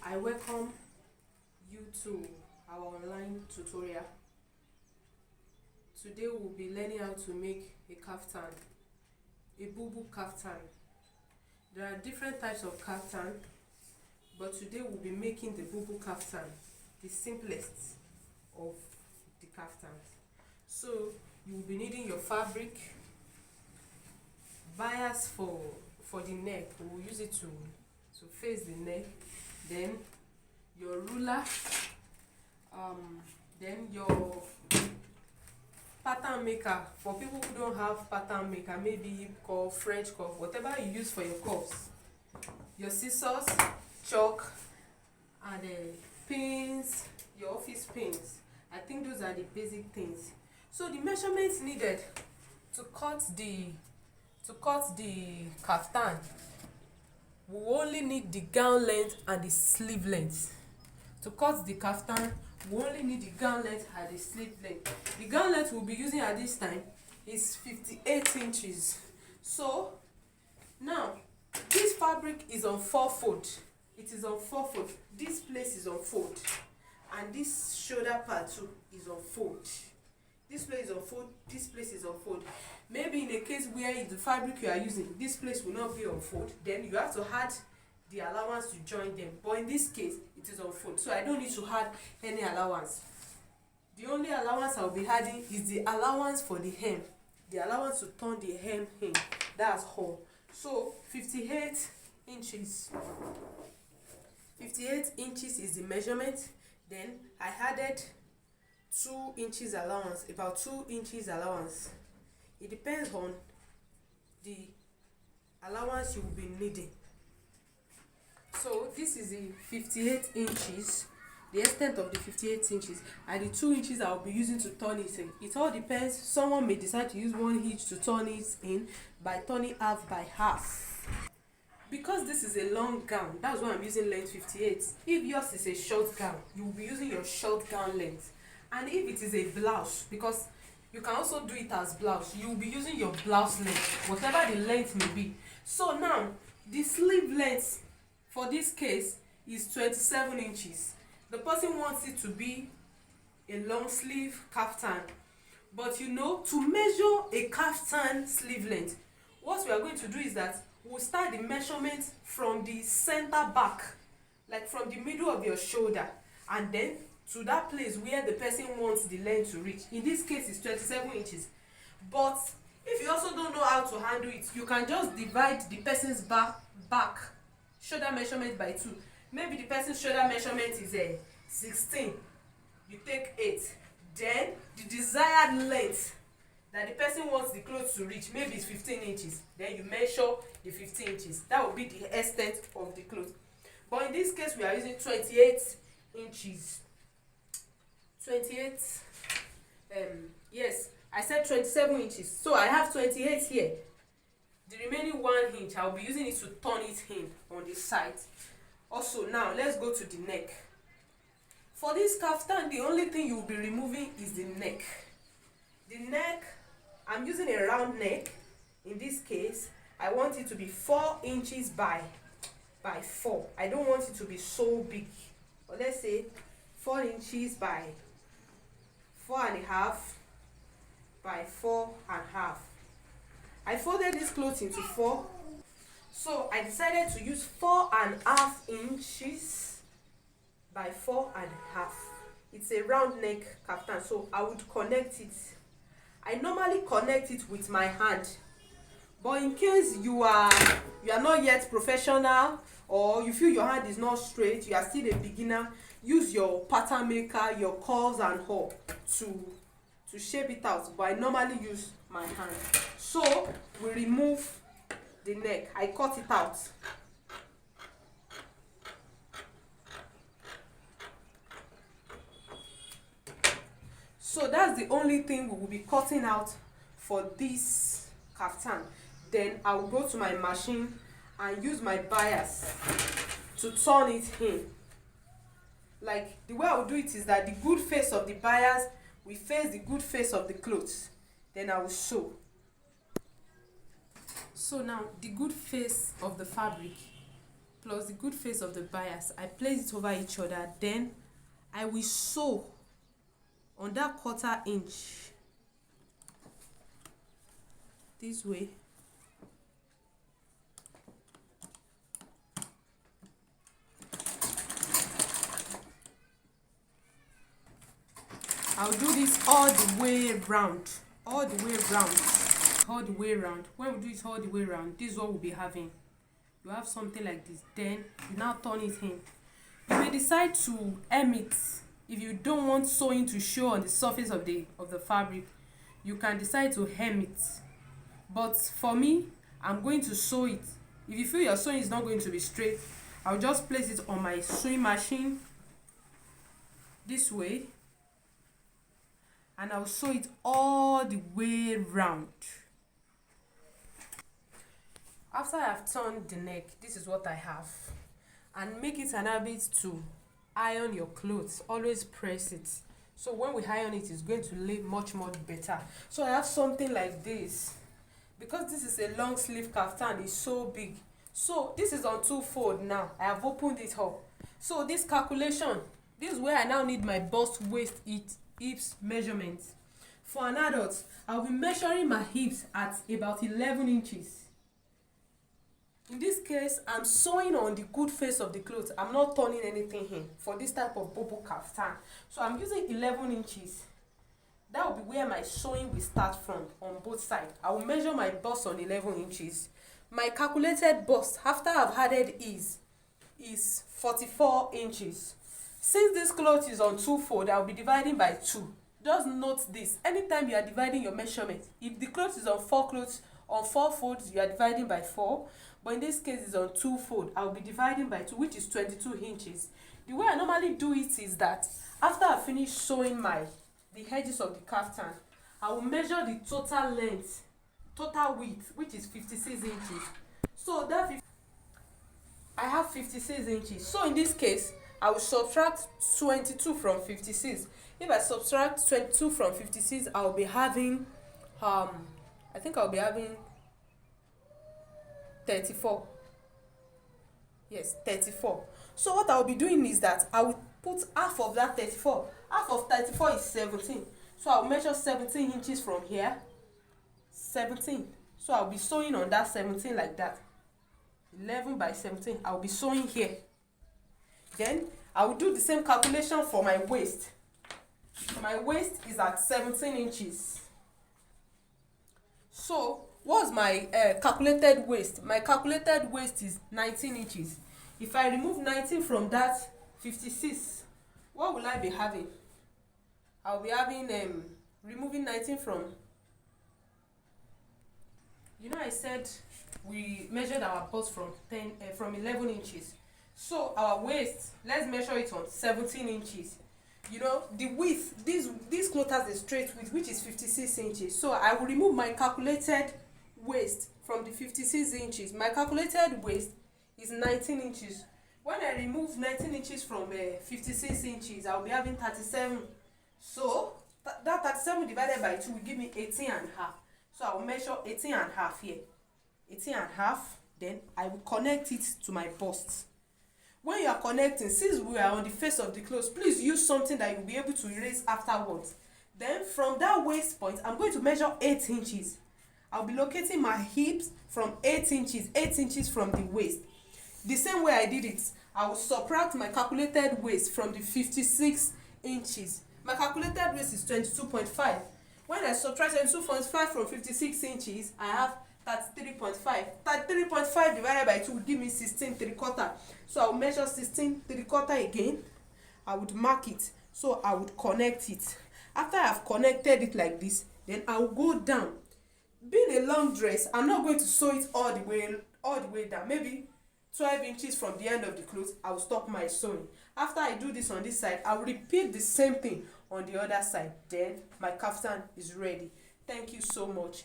I welcome you to our online tutorial. Today we'll be learning how to make a kaftan, a Bubu Kaftan. There are different types of kaftan, but today we'll be making the Bubu Kaftan, the simplest of the kaftans. So you will be needing your fabric, bias for the neck. We will use it to face the neck. Then your ruler, then your pattern maker. For people who don't have pattern maker, maybe curve, French curve, whatever you use for your curves. Your scissors, chalk, and pins, your office pins. I think those are the basic things. So the measurements needed to cut the kaftan, we only need the gown length and the sleeve length. To cut the kaftan, we only need the gown length and the sleeve length. The gown length we'll be using at this time is 58 inches. So now this fabric is on 4-fold. It is on 4-fold. This place is on fold, and this shoulder part too is on fold. This place is on fold, this place is on fold. Maybe in a case where the fabric you are using, this place will not be on fold, then you have to add the allowance to join them. But in this case, it is on fold, so I don't need to add any allowance. The only allowance I will be adding is the allowance for the hem, the allowance to turn the hem in. That's all. So 58 inches. 58 inches is the measurement. Then I added 2 inches allowance, about 2 inches allowance. It depends on the allowance you will be needing. So this is the 58 inches, the extent of the 58 inches, and the 2 inches I will be using to turn it in. It all depends. Someone may decide to use 1 inch to turn it in by turning half by half. Because this is a long gown, that's why I'm using length 58. If yours is a short gown, you will be using your short gown length. And if it is a blouse, because you can also do it as blouse, you will be using your blouse length, whatever the length may be. So now the sleeve length for this case is 27 inches. The person wants it to be a long sleeve kaftan, but you know, to measure a kaftan sleeve length, what we are going to do is that we'll start the measurement from the center back, like from the middle of your shoulder, and then to that place where the person wants the length to reach. In this case, it's 27 inches. But if you also don't know how to handle it, you can just divide the person's back shoulder measurement by 2. Maybe the person's shoulder measurement is 16. You take 8. Then the desired length that the person wants the clothes to reach, maybe it's 15 inches. Then you measure the 15 inches. That will be the extent of the clothes. But in this case, we are using 28 inches. 28, yes, I said 27 inches. So I have 28 here. The remaining 1 inch, I'll be using it to turn it in on the side. Also, now let's go to the neck. For this kaftan, the only thing you will be removing is the neck. The neck, I'm using a round neck. In this case, I want it to be 4 inches by 4. I don't want it to be so big. But let's say 4 inches by 4.5 by 4.5. I folded this cloth into 4, so I decided to use 4.5 inches by 4.5. It's a round neck kaftan, so I would connect it. I normally connect it with my hand, but in case you are not yet professional, or you feel your hand is not straight, you are still a beginner, use your pattern maker, your curves and all to shape it out. But I normally use my hand. So we remove the neck. I cut it out. So that's the only thing we will be cutting out for this kaftan. Then I will go to my machine and use my bias to turn it in. Like, the way I will do it is that the good face of the bias will face the good face of the clothes. Then I will sew. So now the good face of the fabric plus the good face of the bias. I place it over each other. Then I will sew on that 1/4 inch this way. I'll do this all the way round, all the way round, all the way round. When we do it all the way round, this is what we'll be having. You have something like this. Then you now turn it in. You may decide to hem it. If you don't want sewing to show on the surface of the fabric, you can decide to hem it. But for me, I'm going to sew it. If you feel your sewing is not going to be straight, I'll just place it on my sewing machine this way, and I'll sew it all the way round. After I've turned the neck, this is what I have. And make it an habit to iron your clothes. Always press it. So when we iron it, it's going to lay much more better. So I have something like this. Because this is a long sleeve kaftan, it's so big. So this is on 2-fold now. I have opened it up. So this calculation, this is where I now need my bust, waist, hips measurement. For an adult, I'll be measuring my hips at about 11 inches. In this case, I'm sewing on the good face of the clothes. I'm not turning anything in for this type of Bubu Kaftan. So I'm using 11 inches. That will be where my sewing will start from on both sides. I will measure my bust on 11 inches. My calculated bust after I've added is 44 inches. Since this cloth is on 2-fold, I'll be dividing by 2. Just note this. Anytime you are dividing your measurement, if the cloth is on 4 folds, you are dividing by 4. But in this case, it's on 2-fold. I'll be dividing by 2, which is 22 inches. The way I normally do it is that after I finish sewing the edges of the kaftan, I will measure the total length, total width, which is 56 inches. So I have 56 inches. So in this case, I will subtract 22 from 56. If I subtract 22 from 56, I'll be having I think I'll be having 34. Yes, 34. So what I'll be doing is that I will put half of that 34. Half of 34 is 17. So I'll measure 17 inches from here. 17. So I'll be sewing on that 17 like that. 11 by 17. I'll be sewing here. Then I will do the same calculation for my waist. My waist is at 17 inches. So what's my calculated waist? My calculated waist is 19 inches. If I remove 19 from that 56, what will I be having? I'll be having removing 19 from, I said we measured our bust from 11 inches. So our waist, let's measure it on 17 inches. The width, this cloth has a straight width, which is 56 inches. So I will remove my calculated waist from the 56 inches. My calculated waist is 19 inches. When I remove 19 inches from 56 inches, I'll be having 37. So that 37 divided by 2 will give me 18 and a half. So I will measure 18 and a half here. 18 and a half. Then I will connect it to my bust. When you are connecting, since we are on the face of the clothes, please use something that you'll be able to erase afterwards. Then from that waist point, I'm going to measure 8 inches. I'll be locating my hips from 8 inches from the waist. The same way I did it, I will subtract my calculated waist from the 56 inches. My calculated waist is 22.5. When I subtract 22.5 from 56 inches, I have 33.5. 33.5 divided by 2 will give me 16.75. So I will measure 16.75 again. I would mark it. So I would connect it. After I have connected it like this, then I will go down. Being a long dress, I'm not going to sew it all the way down. Maybe 12 inches from the end of the clothes, I will stop my sewing. After I do this on this side, I will repeat the same thing on the other side. Then my kaftan is ready. Thank you so much.